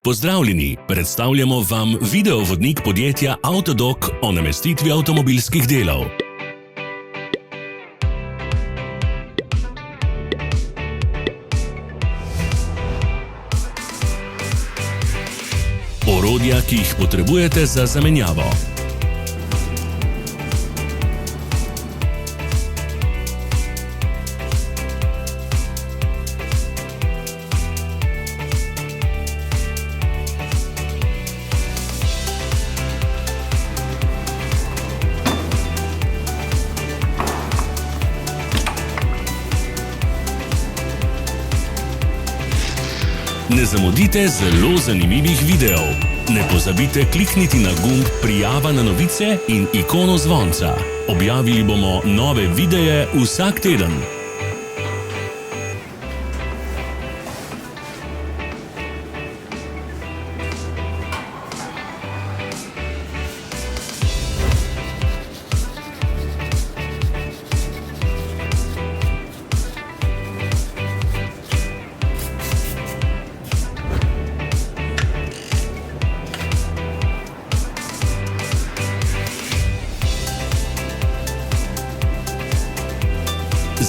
Pozdravljeni, predstavljamo vam videovodnik podjetja Autodoc o namestitvi avtomobilskih delov. Orodja, ki jih potrebujete za zamenjavo. Ne zamudite zelo zanimivih videov. Ne pozabite klikniti na gumb Prijava na novice in ikono zvonca. Objavili bomo nove videe vsak teden.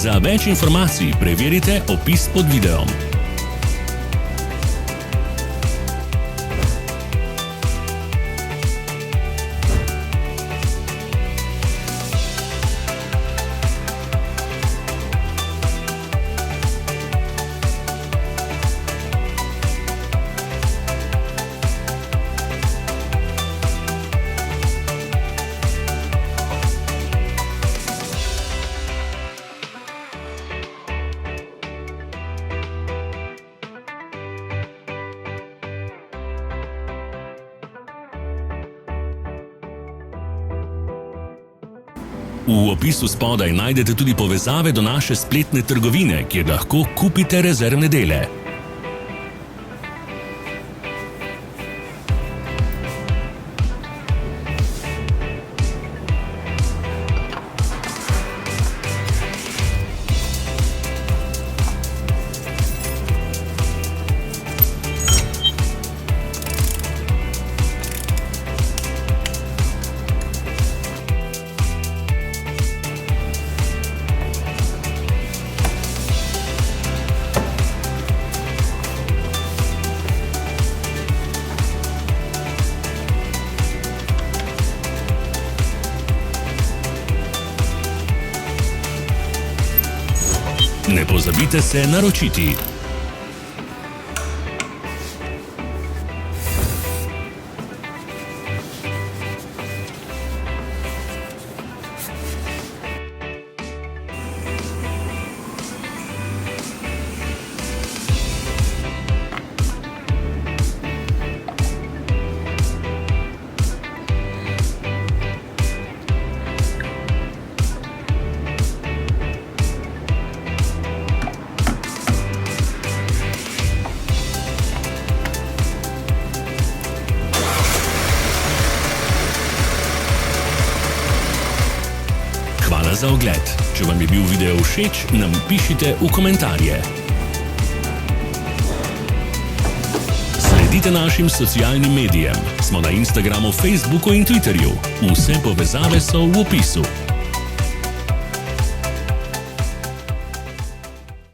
Za več informacij preverite opis pod videom. V opisu spodaj najdete tudi povezave do naše spletne trgovine, kjer lahko kupite rezervne dele. Ne pozabite se naročiti. Hvala za ogled. Če vam je bil video všeč, nam pišite v komentarje. Sledite našim socialnim medijem. Smo na Instagramu, Facebooku in Twitterju. Vse povezave so v opisu.